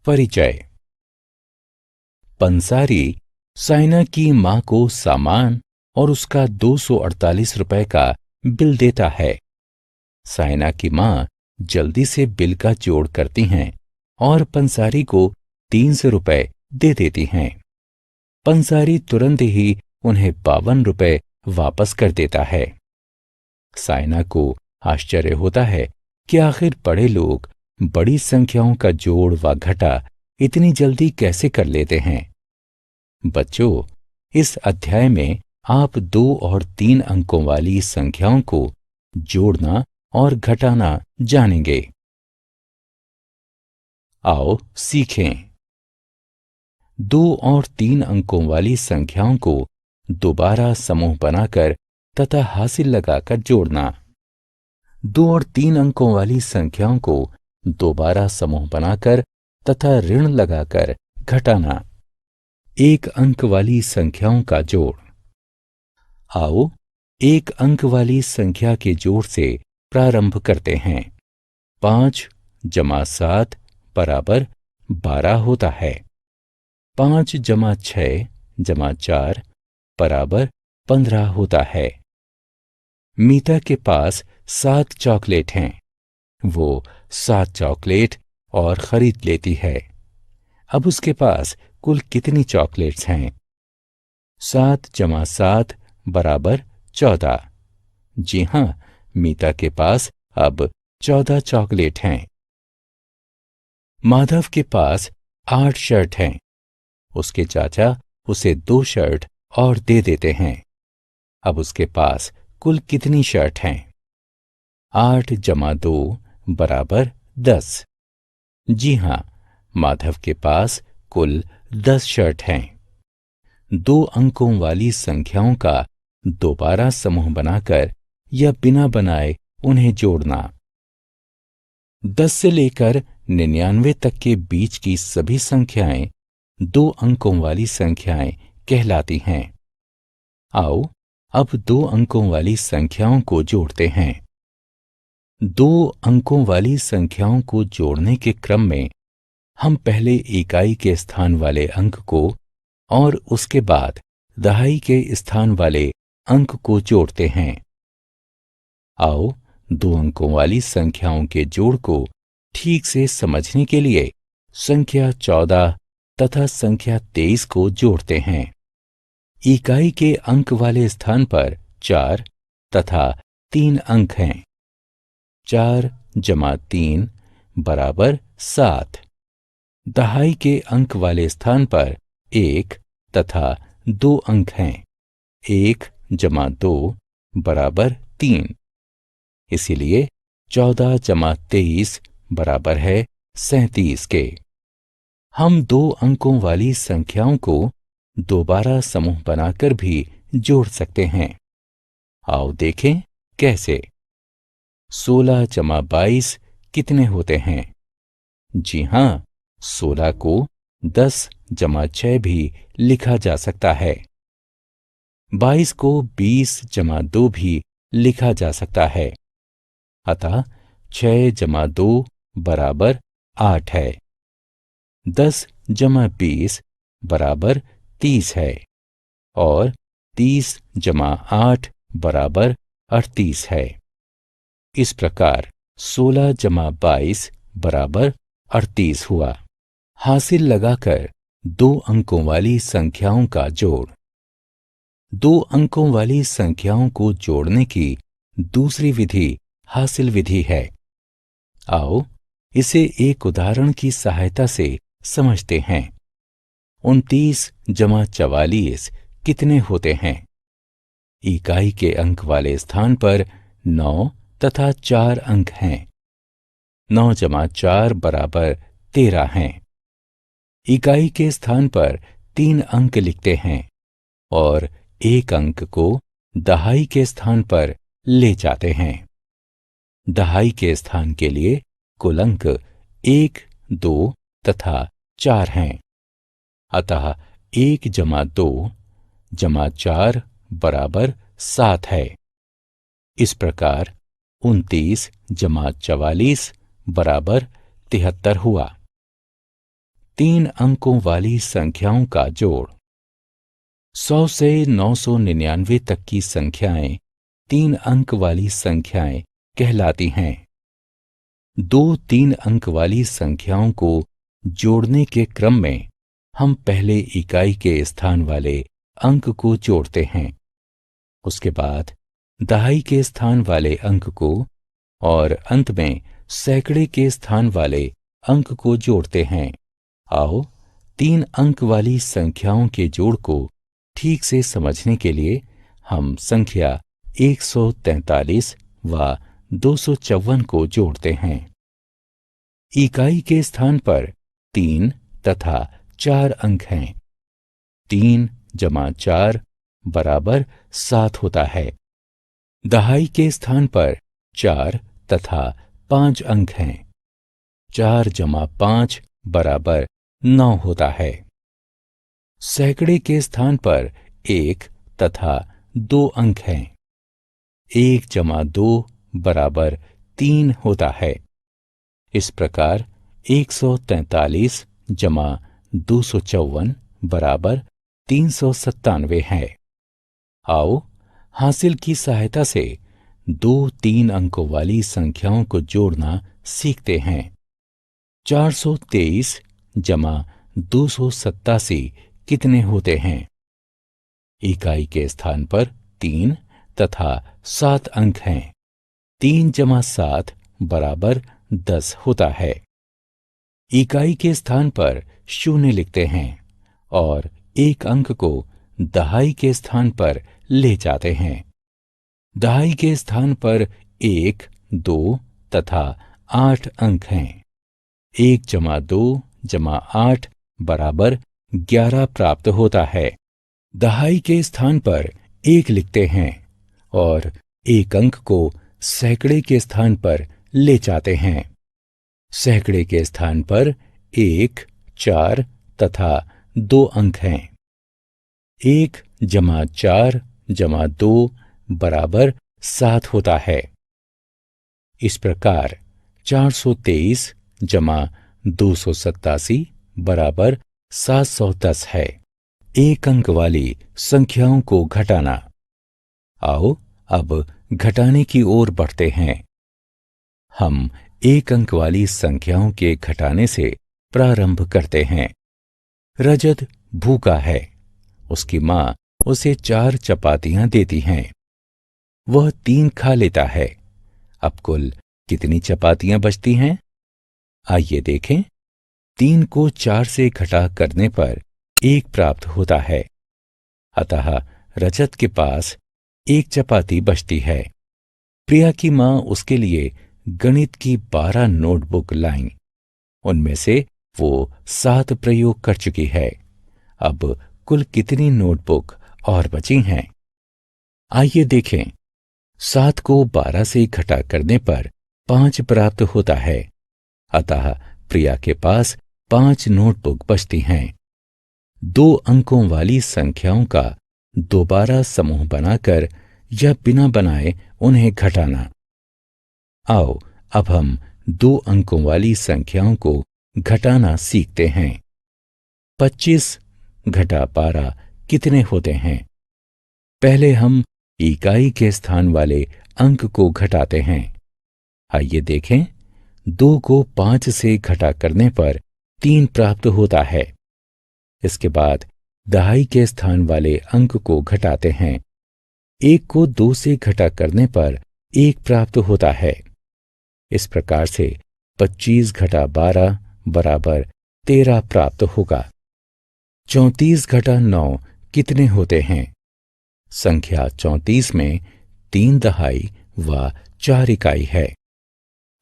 परिचय। पंसारी साइना की मां को सामान और उसका 248 रुपए का बिल देता है। साइना की मां जल्दी से बिल का जोड़ करती हैं और पंसारी को 300 रुपए दे देती हैं। पंसारी तुरंत ही उन्हें 52 रुपए वापस कर देता है। साइना को आश्चर्य होता है कि आखिर बड़े लोग बड़ी संख्याओं का जोड़ व घटा इतनी जल्दी कैसे कर लेते हैं। बच्चों, इस अध्याय में आप 2 और 3 अंकों वाली संख्याओं को जोड़ना और घटाना जानेंगे। आओ सीखें। 2 और 3 अंकों वाली संख्याओं को दोबारा समूह बनाकर तथा हासिल लगाकर जोड़ना। 2 और 3 अंकों वाली संख्याओं को दोबारा समूह बनाकर तथा ऋण लगाकर घटाना। 1 अंक वाली संख्याओं का जोड़। आओ 1 अंक वाली संख्या के जोड़ से प्रारंभ करते हैं। 5 + 7 = 12 होता है। 5 + 6 + 4 = 15 होता है। मीता के पास 7 चॉकलेट हैं। वो 7 चॉकलेट और खरीद लेती है। अब उसके पास कुल कितनी चॉकलेट्स हैं? 7 + 7 = 14। जी हां, मीता के पास अब 14 चॉकलेट हैं। माधव के पास 8 शर्ट हैं। उसके चाचा उसे 2 शर्ट और दे देते हैं। अब उसके पास कुल कितनी शर्ट हैं? 8 + 2 = 10। जी हां, माधव के पास कुल 10 शर्ट हैं। 2 अंकों वाली संख्याओं का दोबारा समूह बनाकर या बिना बनाए उन्हें जोड़ना। 10 से लेकर 99 तक के बीच की सभी संख्याएं 2 अंकों वाली संख्याएं कहलाती हैं। आओ अब 2 अंकों वाली संख्याओं को जोड़ते हैं। 2 अंकों वाली संख्याओं को जोड़ने के क्रम में हम पहले इकाई के स्थान वाले अंक को और उसके बाद दहाई के स्थान वाले अंक को जोड़ते हैं। आओ 2 अंकों वाली संख्याओं के जोड़ को ठीक से समझने के लिए संख्या 14 तथा संख्या 23 को जोड़ते हैं। इकाई के अंक वाले स्थान पर 4 तथा 3 अंक हैं। 4 + 3 = 7। दहाई के अंक वाले स्थान पर 1 तथा 2 अंक हैं। 1 + 2 = 3। इसीलिए 14 + 23 = 37 के। हम 2 अंकों वाली संख्याओं को दोबारा समूह बनाकर भी जोड़ सकते हैं। आओ देखें कैसे। 16 + 22 कितने होते हैं? जी हां, 16 को 10 + 6 भी लिखा जा सकता है। 22 को 20 + 2 भी लिखा जा सकता है। अतः 6 + 2 = 8 है। 10 + 20 = 30 है और 30 + 8 = 38 है। इस प्रकार 16 + 22 = 38 हुआ। हासिल लगाकर 2 अंकों वाली संख्याओं का जोड़। 2 अंकों वाली संख्याओं को जोड़ने की दूसरी विधि हासिल विधि है। आओ इसे एक उदाहरण की सहायता से समझते हैं। 29 + 44 कितने होते हैं? इकाई के अंक वाले स्थान पर 9 तथा 4 अंक हैं। 9 + 4 = 13 हैं। इकाई के स्थान पर 3 अंक लिखते हैं और 1 अंक को दहाई के स्थान पर ले जाते हैं। दहाई के स्थान के लिए कुल अंक 1, 2 तथा 4 हैं। अतः 1 + 2 + 4 = 7 है। इस प्रकार 29 + 44 = 73 हुआ। 3 अंकों वाली संख्याओं का जोड़। 100 से 999 तक की संख्याएं 3 अंक वाली संख्याएं कहलाती हैं। 2 3 अंक वाली संख्याओं को जोड़ने के क्रम में हम पहले इकाई के स्थान वाले अंक को जोड़ते हैं, उसके बाद दहाई के स्थान वाले अंक को और अंत में सैकड़े के स्थान वाले अंक को जोड़ते हैं। आओ 3 अंक वाली संख्याओं के जोड़ को ठीक से समझने के लिए हम संख्या 143 व 254 को जोड़ते हैं। इकाई के स्थान पर 3 तथा 4 अंक हैं। 3 जमा 4 बराबर 7 होता है। दहाई के स्थान पर 4 तथा 5 अंक हैं। 4 जमा 5 बराबर 9 होता है। सैकड़े के स्थान पर 1 तथा 2 अंक हैं। 1 जमा 2 बराबर 3 होता है। इस प्रकार 143 जमा 254 बराबर 397 है। आओ हासिल की सहायता से 2 3 अंकों वाली संख्याओं को जोड़ना सीखते हैं। 423 जमा 287 कितने होते हैं? इकाई के स्थान पर 3 तथा 7 अंक हैं। 3 जमा 7 बराबर 10 होता है। इकाई के स्थान पर 0 लिखते हैं और 1 अंक को दहाई के स्थान पर ले जाते हैं। दहाई के स्थान पर 1 2 तथा 8 अंक हैं। 1 जमा 2 जमा 8 बराबर 11 प्राप्त होता है। दहाई के स्थान पर 1 लिखते हैं और 1 अंक को सैकड़े के स्थान पर ले जाते हैं। सैकड़े के स्थान पर 1 4 तथा 2 अंक हैं। 1 जमा 4 जमा 2 बराबर 7 होता है। इस प्रकार 423 जमा 287 बराबर 710 है। 1 अंक वाली संख्याओं को घटाना। आओ अब घटाने की ओर बढ़ते हैं। हम 1 अंक वाली संख्याओं के घटाने से प्रारंभ करते हैं। रजत भूखा है। उसकी माँ उसे 4 चपातियां देती हैं। वह 3 खा लेता है। अब कुल कितनी चपातियां बचती हैं? आइए देखें। 3 को 4 से घटा करने पर 1 प्राप्त होता है। अतः रजत के पास 1 चपाती बचती है। प्रिया की माँ उसके लिए गणित की 12 नोटबुक लाईं। उनमें से वो 7 प्रयोग कर चुकी है। अब कुल कितनी नोटबुक और बची हैं? आइए देखें। 7 को 12 से घटा करने पर 5 प्राप्त होता है। अतः प्रिया के पास 5 नोटबुक बचती हैं। 2 अंकों वाली संख्याओं का दोबारा समूह बनाकर या बिना बनाए उन्हें घटाना। आओ अब हम 2 अंकों वाली संख्याओं को घटाना सीखते हैं। 25 घटा 12 कितने होते हैं? पहले हम इकाई के स्थान वाले अंक को घटाते हैं। आइए देखें। 2 को 5 से घटा करने पर 3 प्राप्त होता है। इसके बाद दहाई के स्थान वाले अंक को घटाते हैं। 1 को 2 से घटा करने पर 1 प्राप्त होता है। इस प्रकार से 25 घटा 12 बराबर 13 प्राप्त होगा। 34 घटा 9 कितने होते हैं? संख्या 34 में 3 दहाई व 4 इकाई है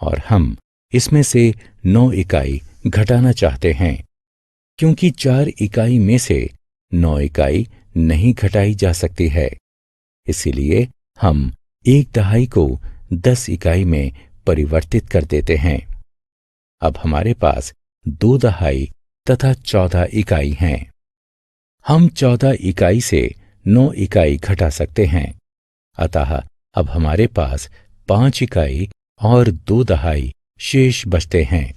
और हम इसमें से 9 इकाई घटाना चाहते हैं। क्योंकि 4 इकाई में से 9 इकाई नहीं घटाई जा सकती है, इसीलिए हम 1 दहाई को 10 इकाई में परिवर्तित कर देते हैं। अब हमारे पास 2 दहाई तथा 14 इकाई हैं। हम 14 इकाई से 9 इकाई घटा सकते हैं। अतः अब हमारे पास 5 इकाई और 2 दहाई शेष बचते हैं।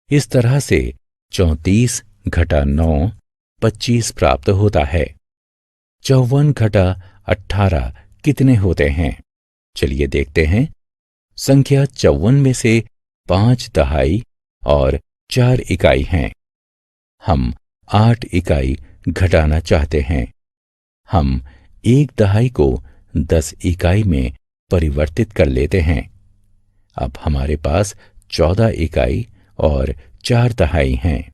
इस तरह से 34 घटा 9 25 प्राप्त होता है। 54 घटा 18 कितने होते हैं? चलिए देखते हैं। संख्या 54 में से 5 दहाई और 4 इकाई हैं। हम 8 इकाई घटाना चाहते हैं। हम 1 दहाई को 10 इकाई में परिवर्तित कर लेते हैं। अब हमारे पास 14 इकाई और 4 दहाई हैं।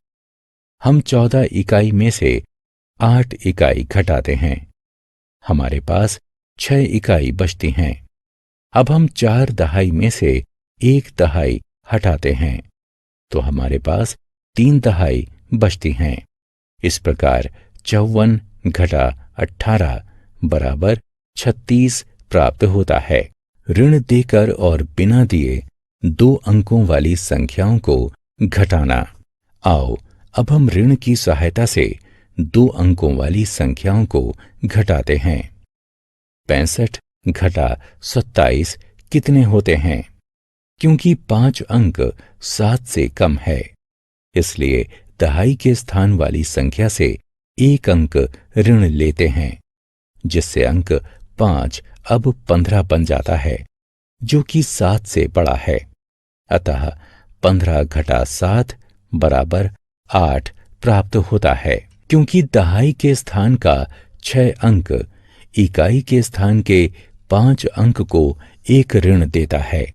हम 14 इकाई में से 8 इकाई घटाते हैं। हमारे पास 6 इकाई बचती हैं। अब हम 4 दहाई में से 1 दहाई हटाते हैं तो हमारे पास 3 दहाई बचती हैं। इस प्रकार 54 घटा 18 बराबर 36 प्राप्त होता है। ऋण देकर और बिना दिए 2 अंकों वाली संख्याओं को घटाना। आओ अब हम ऋण की सहायता से 2 अंकों वाली संख्याओं को घटाते हैं। 65 घटा 27 कितने होते हैं? क्योंकि 5 अंक 7 से कम है, इसलिए दहाई के स्थान वाली संख्या से 1 अंक ऋण लेते हैं, जिससे अंक 5 अब 15 बन जाता है, जो कि 7 से बड़ा है। अतः 15 घटा 7 बराबर 8 प्राप्त होता है। क्योंकि दहाई के स्थान का 6 अंक इकाई के स्थान के 5 अंक को 1 ऋण देता है,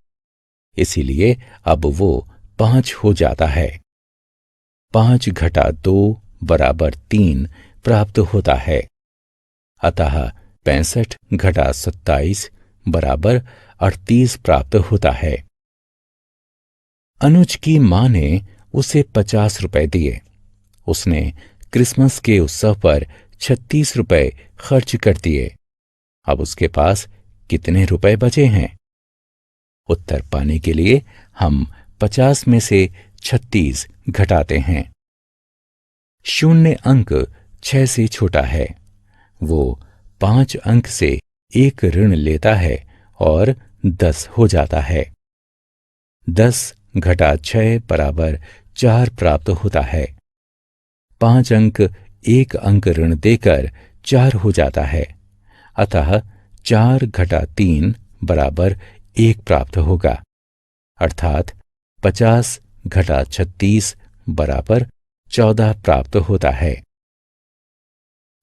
इसीलिए अब वो 5 हो जाता है। 5 घटा 2 बराबर 3 प्राप्त होता है। अतः 65 घटा 27 बराबर 38 प्राप्त होता है। अनुज की मां ने उसे 50 रुपए दिए। उसने क्रिसमस के उत्सव पर 36 रुपए खर्च कर दिए। अब उसके पास कितने रुपए बचे हैं? उत्तर पाने के लिए हम 50 में से 36 घटाते हैं। शून्य अंक 6 से छोटा है। वो 5 अंक से 1 ऋण लेता है और 10 हो जाता है। 10 घटा 6 बराबर 4 प्राप्त होता है। 5 अंक 1 अंक ऋण देकर 4 हो जाता है। अतः 4 घटा 3 बराबर 1 प्राप्त होगा, अर्थात 50 घटा 36 बराबर 14 प्राप्त होता है।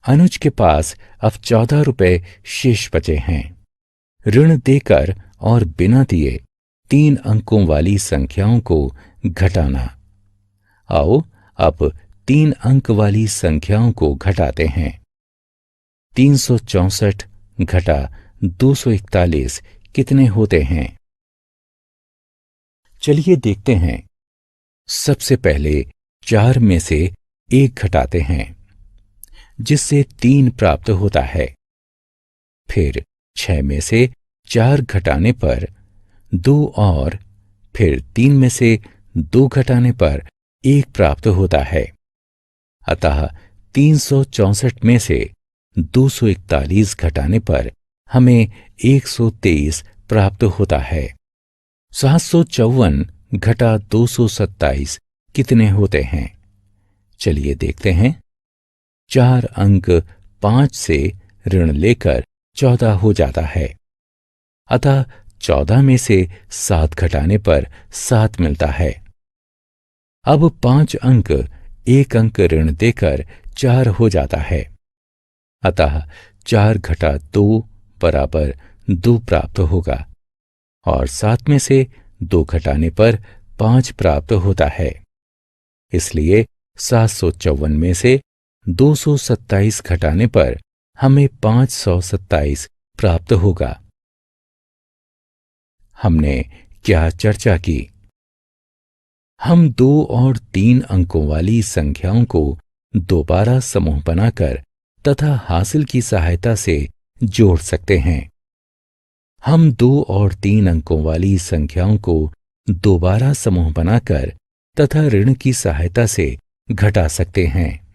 अनुज के पास अब 14 रुपए शेष बचे हैं। ऋण देकर और बिना दिए 3 अंकों वाली संख्याओं को घटाना। आओ अब 3 अंक वाली संख्याओं को घटाते हैं। 364 घटा 241 कितने होते हैं? चलिए देखते हैं। सबसे पहले 4 में से 1 घटाते हैं, जिससे 3 प्राप्त होता है। फिर 6 में से 4 घटाने पर 2 और फिर 3 में से 2 घटाने पर 1 प्राप्त होता है। अतः 364 में से 241 घटाने पर हमें 123 प्राप्त होता है। 754 घटा 227 कितने होते हैं? चलिए देखते हैं। 4 अंक 5 से ऋण लेकर 14 हो जाता है। अतः 14 में से 7 घटाने पर 7 मिलता है। अब 5 अंक 1 अंक ऋण देकर 4 हो जाता है। अतः 4 घटा 2 बराबर 2 प्राप्त होगा और 7 में से 2 घटाने पर 5 प्राप्त होता है। इसलिए 754 में से 227 घटाने पर हमें 527 प्राप्त होगा। हमने क्या चर्चा की? हम 2 और 3 अंकों वाली संख्याओं को दोबारा समूह बनाकर तथा हासिल की सहायता से जोड़ सकते हैं। हम 2 और 3 अंकों वाली संख्याओं को दोबारा समूह बनाकर तथा ऋण की सहायता से घटा सकते हैं।